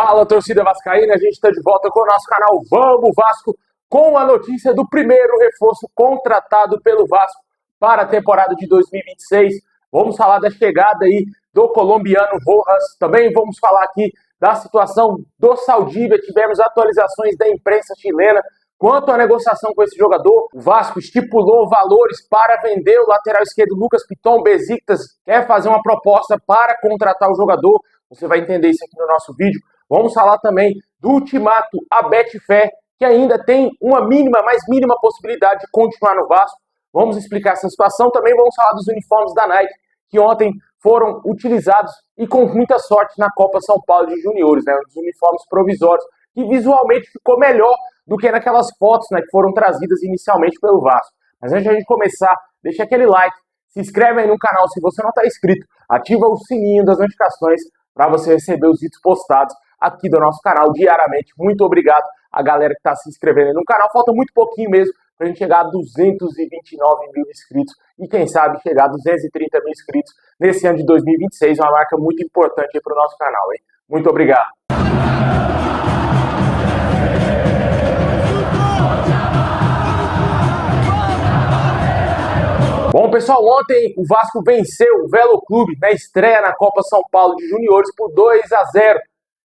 Fala, torcida vascaína, a gente está de volta com o nosso canal Vamos Vasco, com a notícia do primeiro reforço contratado pelo Vasco para a temporada de 2026. Vamos falar da chegada aí do colombiano Rojas, também vamos falar aqui da situação do Saldívia, tivemos atualizações da imprensa chilena quanto à negociação com esse jogador. O Vasco estipulou valores para vender o lateral esquerdo Lucas Piton. Besiktas quer fazer uma proposta para contratar o jogador, você vai entender isso aqui no nosso vídeo. Vamos falar também do ultimato à Betfair, que ainda tem uma mínima, mais mínima possibilidade de continuar no Vasco. Vamos explicar essa situação. Também vamos falar dos uniformes da Nike, que ontem foram utilizados e com muita sorte na Copa São Paulo de Juniores, né? Os uniformes provisórios, que visualmente ficou melhor do que naquelas fotos, né, que foram trazidas inicialmente pelo Vasco. Mas antes de a gente começar, deixa aquele like, se inscreve aí no canal se você não está inscrito, ativa o sininho das notificações para você receber os vídeos postados aqui do nosso canal diariamente. Muito obrigado a galera que está se inscrevendo aí no canal. Falta muito pouquinho mesmo para a gente chegar a 229 mil inscritos e quem sabe chegar a 230 mil inscritos nesse ano de 2026, uma marca muito importante para o nosso canal, hein? Muito obrigado. Bom, pessoal, ontem o Vasco venceu o Velo Clube na estreia na Copa São Paulo de Juniores por 2-0.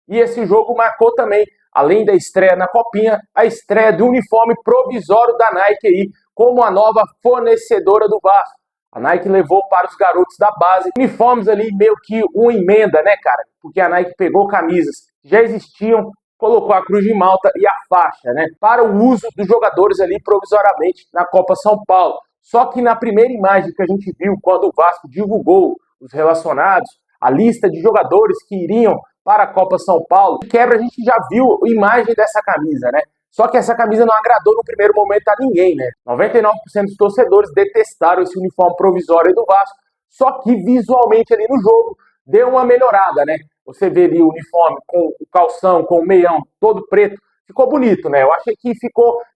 E esse jogo marcou também, além da estreia na Copinha, a estreia do uniforme provisório da Nike aí, como a nova fornecedora do Vasco. A Nike levou para os garotos da base uniformes ali meio que uma emenda, né, cara? Porque a Nike pegou camisas que já existiam, colocou a cruz de Malta e a faixa, né? Para o uso dos jogadores ali provisoriamente na Copa São Paulo. Só que na primeira imagem que a gente viu, quando o Vasco divulgou os relacionados, a lista de jogadores que iriam para a Copa São Paulo, de quebra a gente já viu a imagem dessa camisa, né? Só que essa camisa não agradou no primeiro momento a ninguém, né? 99% dos torcedores detestaram esse uniforme provisório do Vasco, só que visualmente ali no jogo deu uma melhorada, né? Você vê ali o uniforme com o calção, com o meião todo preto, ficou bonito, né? Eu achei que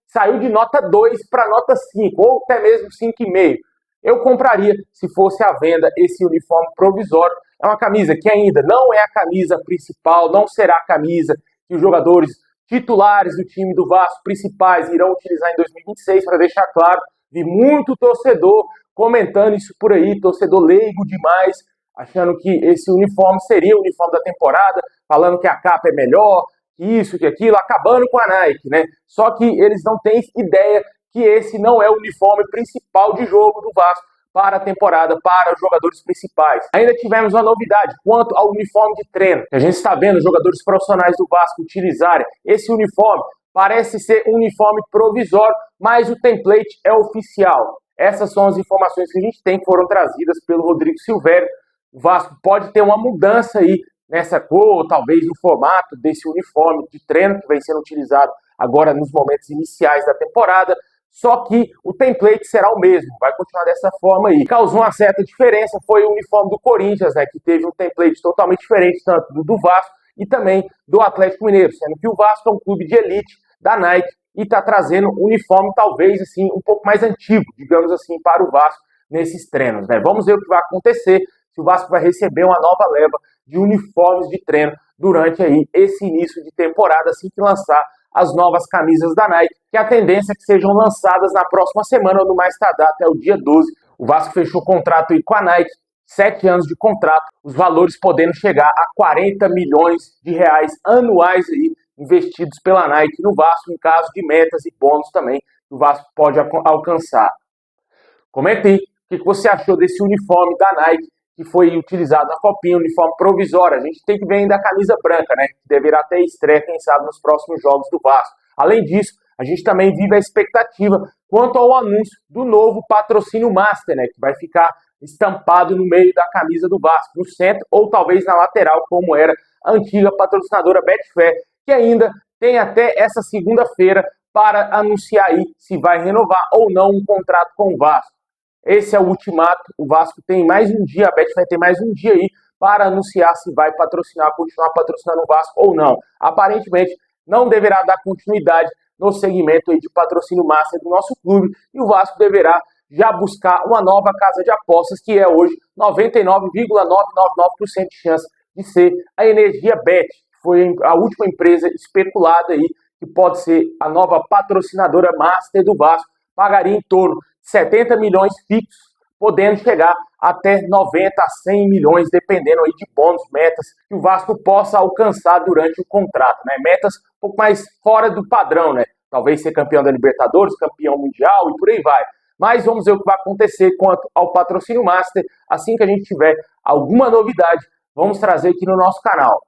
saiu de nota 2 para nota 5, ou até mesmo 5,5. Eu compraria se fosse à venda esse uniforme provisório. É uma camisa que ainda não é a camisa principal, não será a camisa que os jogadores titulares do time do Vasco principais irão utilizar em 2026, para deixar claro. Vi muito torcedor comentando isso por aí, torcedor leigo demais, achando que esse uniforme seria o uniforme da temporada, falando que a capa é melhor, que isso, que aquilo, acabando com a Nike, né? Só que eles não têm ideia que esse não é o uniforme principal de jogo do Vasco para a temporada, para os jogadores principais. Ainda tivemos uma novidade quanto ao uniforme de treino. A gente está vendo os jogadores profissionais do Vasco utilizarem esse uniforme. Parece ser um uniforme provisório, mas o template é oficial. Essas são as informações que a gente tem, que foram trazidas pelo Rodrigo Silvério. O Vasco pode ter uma mudança aí nessa cor, ou talvez no formato desse uniforme de treino que vai sendo utilizado agora nos momentos iniciais da temporada. Só que o template será o mesmo, vai continuar dessa forma aí. Causou uma certa diferença, foi o uniforme do Corinthians, né, que teve um template totalmente diferente, tanto do Vasco e também do Atlético Mineiro, sendo que o Vasco é um clube de elite da Nike e está trazendo um uniforme talvez assim um pouco mais antigo, digamos assim, para o Vasco nesses treinos, né? Vamos ver o que vai acontecer, se o Vasco vai receber uma nova leva de uniformes de treino durante aí esse início de temporada, assim que lançar as novas camisas da Nike, que a tendência é que sejam lançadas na próxima semana ou no mais tardar até o dia 12. O Vasco fechou contrato aí com a Nike, 7 anos de contrato, os valores podendo chegar a 40 milhões de reais anuais aí, investidos pela Nike no Vasco, em caso de metas e bônus também que o Vasco pode alcançar. Comente aí o que você achou desse uniforme da Nike que foi utilizado na Copinha, uniforme provisório. A gente tem que ver ainda a camisa branca, né? Que deverá ter estreia, quem sabe, nos próximos jogos do Vasco. Além disso, a gente também vive a expectativa quanto ao anúncio do novo patrocínio Master, né? Que vai ficar estampado no meio da camisa do Vasco, no centro ou talvez na lateral, como era a antiga patrocinadora Betfair, que ainda tem até essa segunda-feira para anunciar aí se vai renovar ou não um contrato com o Vasco. Esse é o ultimato, o Vasco tem mais um dia, a Bet vai ter mais um dia aí para anunciar se vai patrocinar, continuar patrocinando o Vasco ou não. Aparentemente, não deverá dar continuidade no segmento aí de patrocínio master do nosso clube e o Vasco deverá já buscar uma nova casa de apostas, que é hoje 99,999% de chance de ser a Energia Bet. foi a última empresa especulada aí, que pode ser a nova patrocinadora master do Vasco, pagaria em torno de 70 milhões fixos, podendo chegar até 90 a 100 milhões, dependendo aí de bônus, metas que o Vasco possa alcançar durante o contrato, né? Metas um pouco mais fora do padrão, né? Talvez ser campeão da Libertadores, campeão mundial e por aí vai. Mas vamos ver o que vai acontecer quanto ao patrocínio master. Assim que a gente tiver alguma novidade, vamos trazer aqui no nosso canal.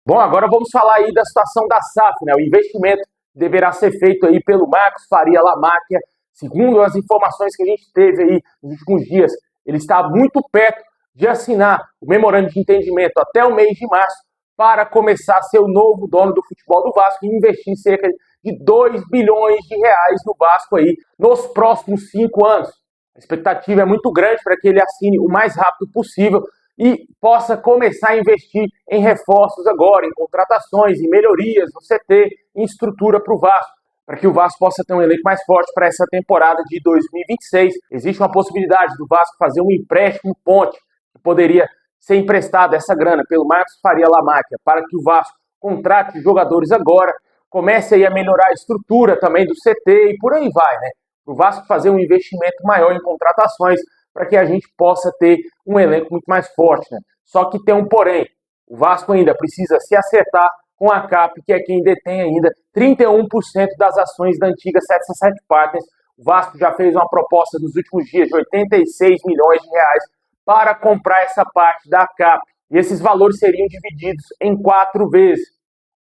Bom, agora vamos falar aí da situação da SAF, né? O investimento deverá ser feito aí pelo Marcos Faria Lamáquia. Segundo as informações que a gente teve aí nos últimos dias, ele está muito perto de assinar o memorando de entendimento até o mês de março para começar a ser o novo dono do futebol do Vasco e investir cerca de 2 bilhões de reais no Vasco aí nos próximos 5 anos. A expectativa é muito grande para que ele assine o mais rápido possível e possa começar a investir em reforços agora, em contratações, em melhorias no CT, em estrutura para o Vasco, para que o Vasco possa ter um elenco mais forte para essa temporada de 2026. Existe uma possibilidade do Vasco fazer um empréstimo ponte, que poderia ser emprestado essa grana pelo Marcos Faria Lamáquia, para que o Vasco contrate jogadores agora, comece aí a melhorar a estrutura também do CT e por aí vai, né? O Vasco fazer um investimento maior em contratações, para que a gente possa ter um elenco muito mais forte, né? Só que tem um porém, o Vasco ainda precisa se acertar com a CAP, que é quem detém ainda 31% das ações da antiga 777 Partners. O Vasco já fez uma proposta nos últimos dias de 86 milhões de reais para comprar essa parte da CAP. E esses valores seriam divididos em 4 vezes.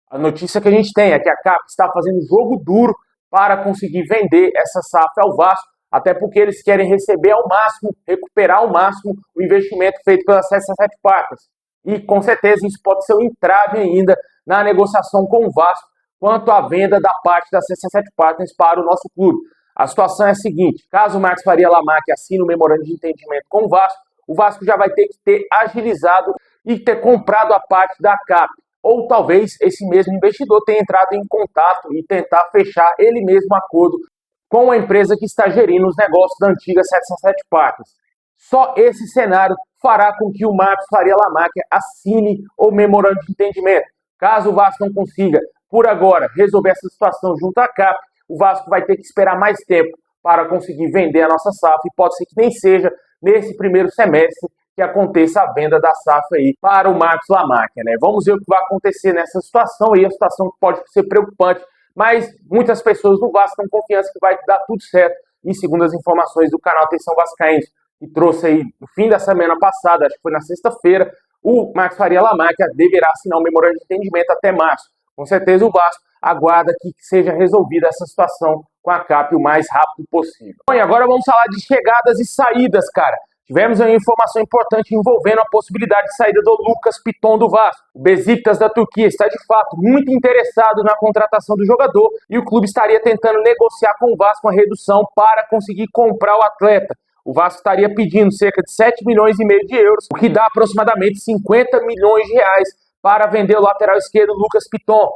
A notícia que a gente tem é que a CAP está fazendo jogo duro para conseguir vender essa SAF ao Vasco, até porque eles querem receber ao máximo, recuperar ao máximo o investimento feito pela 777 Partners. E com certeza isso pode ser um entrave ainda na negociação com o Vasco quanto à venda da parte da 777 Partners para o nosso clube. A situação é a seguinte: caso o Marcos Faria Lamáquia assine o memorando de entendimento com o Vasco já vai ter que ter agilizado e ter comprado a parte da CAP. Ou talvez esse mesmo investidor tenha entrado em contato e tentar fechar ele mesmo acordo com a empresa que está gerindo os negócios da antiga 777 Partners. Só esse cenário fará com que o Marcos Faria Lamáquia assine o memorando de entendimento. Caso o Vasco não consiga, por agora, resolver essa situação junto à CAP, o Vasco vai ter que esperar mais tempo para conseguir vender a nossa SAF e pode ser que nem seja nesse primeiro semestre que aconteça a venda da SAF aí para o Marcos Lamáquia, né? Vamos ver o que vai acontecer nessa situação aí, a situação pode ser preocupante, mas muitas pessoas do Vasco têm confiança que vai dar tudo certo. E segundo as informações do canal Atenção Vascaínos, que trouxe aí no fim da semana passada, acho que foi na sexta-feira, o Marcos Faria Lamáquia deverá assinar um memorando de entendimento até março. Com certeza o Vasco aguarda que seja resolvida essa situação com a CAP o mais rápido possível. Bom, e agora vamos falar de chegadas e saídas, cara. Tivemos uma informação importante envolvendo a possibilidade de saída do Lucas Piton do Vasco. O Besiktas da Turquia está de fato muito interessado na contratação do jogador e o clube estaria tentando negociar com o Vasco uma redução para conseguir comprar o atleta. O Vasco estaria pedindo cerca de 7 milhões e meio de euros, o que dá aproximadamente 50 milhões de reais para vender o lateral esquerdo Lucas Piton.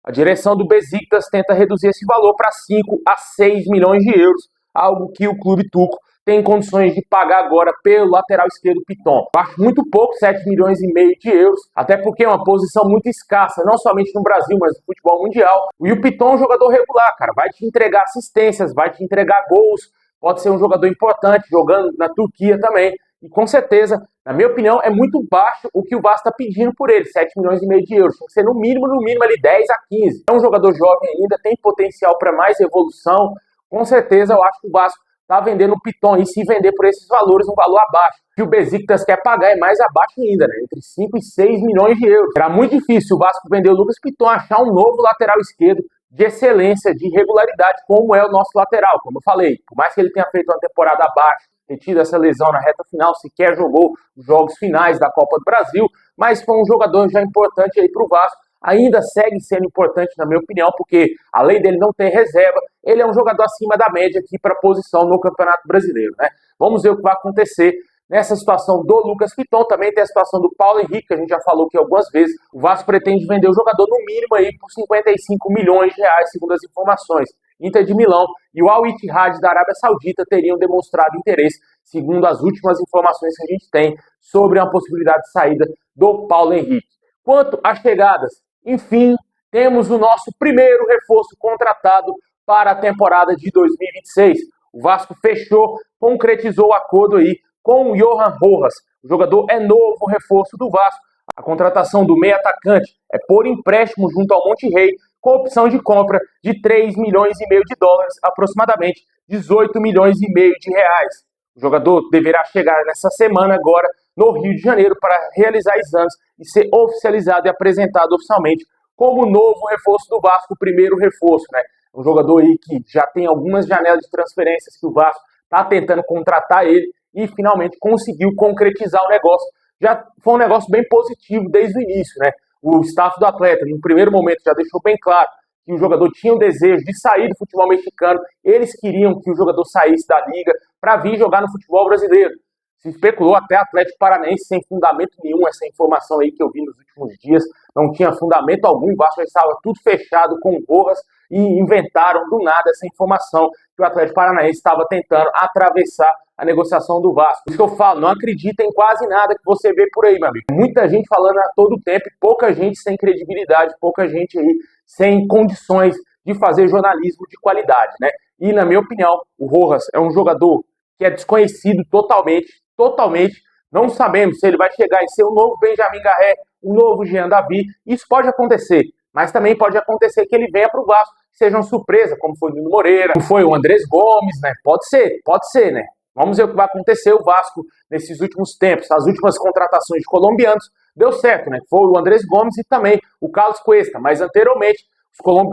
A direção do Besiktas tenta reduzir esse valor para 5 a 6 milhões de euros, algo que o clube turco tem condições de pagar agora pelo lateral esquerdo Piton. Acho muito pouco, 7 milhões e meio de euros, até porque é uma posição muito escassa, não somente no Brasil, mas no futebol mundial. E o Piton é um jogador regular, cara, vai te entregar assistências, vai te entregar gols, pode ser um jogador importante, jogando na Turquia também. E com certeza, na minha opinião, é muito baixo o que o Vasco está pedindo por ele, 7 milhões e meio de euros. Tem que ser no mínimo ali 10 a 15. É um jogador jovem ainda, tem potencial para mais evolução. Com certeza, eu acho que o Vasco está vendendo o Piton e se vender por esses valores, um valor abaixo. O que o Besiktas quer pagar é mais abaixo ainda, né? Entre 5 e 6 milhões de euros. Será muito difícil o Vasco vender o Lucas Piton, achar um novo lateral esquerdo de excelência, de regularidade, como é o nosso lateral. Como eu falei, por mais que ele tenha feito uma temporada abaixo, ter tido essa lesão na reta final, sequer jogou os jogos finais da Copa do Brasil, mas foi um jogador já importante aí para o Vasco. Ainda segue sendo importante, na minha opinião, porque além dele não ter reserva, ele é um jogador acima da média aqui para a posição no Campeonato Brasileiro, né? Vamos ver o que vai acontecer Nessa situação do Lucas Piton, também tem a situação do Paulo Henrique, que a gente já falou aqui algumas vezes. O Vasco pretende vender o jogador no mínimo aí por 55 milhões de reais, segundo as informações. Inter de Milão e o Al Ittihad da Arábia Saudita teriam demonstrado interesse, segundo as últimas informações que a gente tem sobre a possibilidade de saída do Paulo Henrique. Quanto às chegadas, enfim, temos o nosso primeiro reforço contratado para a temporada de 2026. O Vasco fechou, concretizou o acordo aí com o Johan Rojas. O jogador é novo reforço do Vasco. A contratação do meio atacante é por empréstimo junto ao Monterrey, com opção de compra de 3 milhões e meio de dólares, aproximadamente 18 milhões e meio de reais. O jogador deverá chegar nessa semana agora no Rio de Janeiro para realizar exames e ser oficializado e apresentado oficialmente como novo reforço do Vasco, o primeiro reforço, né? Um jogador aí que já tem algumas janelas de transferências que o Vasco está tentando contratar ele e finalmente conseguiu concretizar o negócio. Já foi um negócio bem positivo desde o início, né? O staff do atleta, no primeiro momento, já deixou bem claro que o jogador tinha o desejo de sair do futebol mexicano. Eles queriam que o jogador saísse da liga para vir jogar no futebol brasileiro. Se especulou até Atlético Paranaense sem fundamento nenhum, essa informação aí que eu vi nos últimos dias, não tinha fundamento algum, o Vasco já estava tudo fechado com Rojas e inventaram do nada essa informação que o Atlético Paranaense estava tentando atravessar a negociação do Vasco. Por isso que eu falo, não acredita em quase nada que você vê por aí, meu amigo. Muita gente falando a todo tempo, pouca gente sem credibilidade, pouca gente aí sem condições de fazer jornalismo de qualidade, né? E na minha opinião, o Rojas é um jogador que é desconhecido totalmente, não sabemos se ele vai chegar e ser o novo Benjamin Garré, o novo Jean Davi. Isso pode acontecer, mas também pode acontecer que ele venha para o Vasco, seja uma surpresa, como foi o Nino Moreira, como foi o Andrés Gomes, né? Pode ser, né? Vamos ver o que vai acontecer. O Vasco, nesses últimos tempos, as últimas contratações de colombianos, deu certo, né? Foi o Andrés Gomes e também o Carlos Cuesta, mas anteriormente,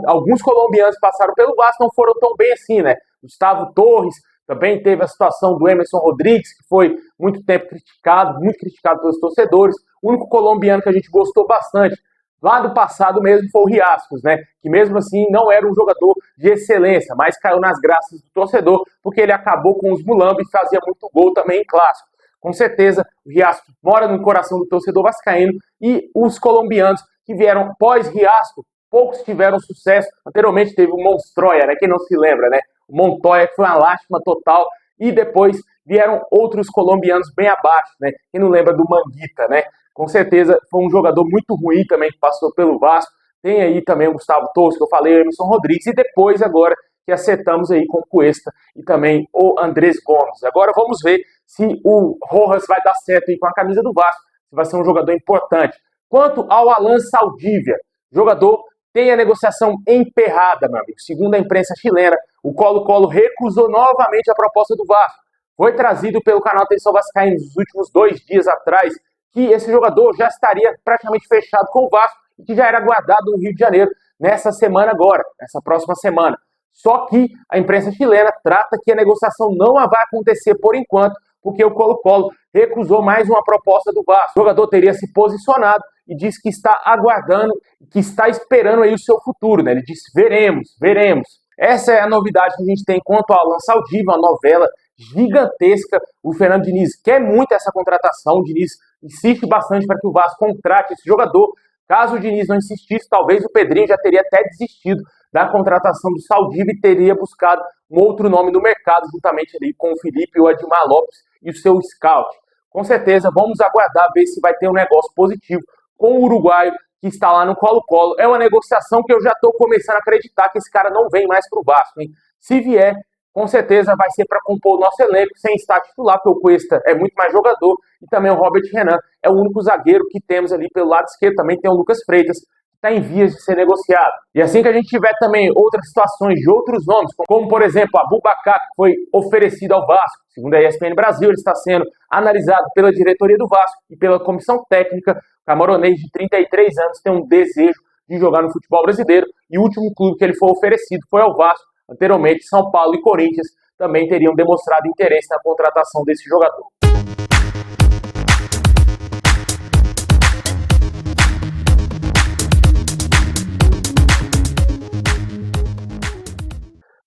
alguns colombianos passaram pelo Vasco, não foram tão bem assim, né? Gustavo Torres, também teve a situação do Emerson Rodrigues, que foi muito tempo criticado, muito criticado pelos torcedores. O único colombiano que a gente gostou bastante lá do passado mesmo foi o Riascos, né? Que mesmo assim não era um jogador de excelência, mas caiu nas graças do torcedor, porque ele acabou com os mulambos e fazia muito gol também em clássico. Com certeza, o Riascos mora no coração do torcedor vascaíno e os colombianos que vieram pós-Riascos, poucos tiveram sucesso. Anteriormente teve o Monstroia, né? Quem não se lembra, né? O Montoya, que foi uma lástima total, e depois vieram outros colombianos bem abaixo, né? Quem não lembra do Manguita, né? Com certeza foi um jogador muito ruim também que passou pelo Vasco. Tem aí também o Gustavo Torres, que eu falei, o Emerson Rodrigues, e depois agora que acertamos aí com o Cuesta e também o Andrés Gomes. Agora vamos ver se o Rojas vai dar certo aí com a camisa do Vasco, se vai ser um jogador importante. Quanto ao Alan Saldívia, jogador tem a negociação emperrada, meu amigo. Segundo a imprensa chilena, o Colo-Colo recusou novamente a proposta do Vasco. Foi trazido pelo canal Atenção Vascaíno nos últimos 2 dias atrás que esse jogador já estaria praticamente fechado com o Vasco e que já era guardado no Rio de Janeiro nessa semana agora, nessa próxima semana. Só que a imprensa chilena trata que a negociação não vai acontecer por enquanto, porque o Colo-Colo recusou mais uma proposta do Vasco. O jogador teria se posicionado e disse que está aguardando, que está esperando aí o seu futuro, né? Ele disse, veremos. Essa é a novidade que a gente tem quanto ao Alan Saldívia, uma novela gigantesca. O Fernando Diniz quer muito essa contratação, o Diniz insiste bastante para que o Vasco contrate esse jogador. Caso o Diniz não insistisse, talvez o Pedrinho já teria até desistido da contratação do Saldívia e teria buscado um outro nome no mercado, juntamente ali com o Felipe e o Admar Lopes e o seu scout. Com certeza, vamos aguardar, ver se vai ter um negócio positivo com o uruguaio que está lá no Colo-Colo. É uma negociação que eu já estou começando a acreditar que esse cara não vem mais para o Vasco, hein? Se vier, com certeza vai ser para compor o nosso elenco sem estar titular, porque o Cuesta é muito mais jogador e também o Robert Renan é o único zagueiro que temos ali pelo lado esquerdo. Também tem o Lucas Freitas, que está em vias de ser negociado. E assim que a gente tiver também outras situações de outros nomes, como por exemplo a Abubakar, que foi oferecido ao Vasco, segundo a ESPN Brasil, ele está sendo analisado pela diretoria do Vasco e pela comissão técnica. O camaronês de 33 anos tem um desejo de jogar no futebol brasileiro e o último clube que ele foi oferecido foi ao Vasco. Anteriormente, São Paulo e Corinthians também teriam demonstrado interesse na contratação desse jogador.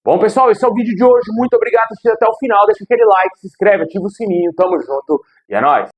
Bom, pessoal, esse é o vídeo de hoje. Muito obrigado por assistir até o final. Deixa aquele like, se inscreve, ativa o sininho. Tamo junto e é nóis!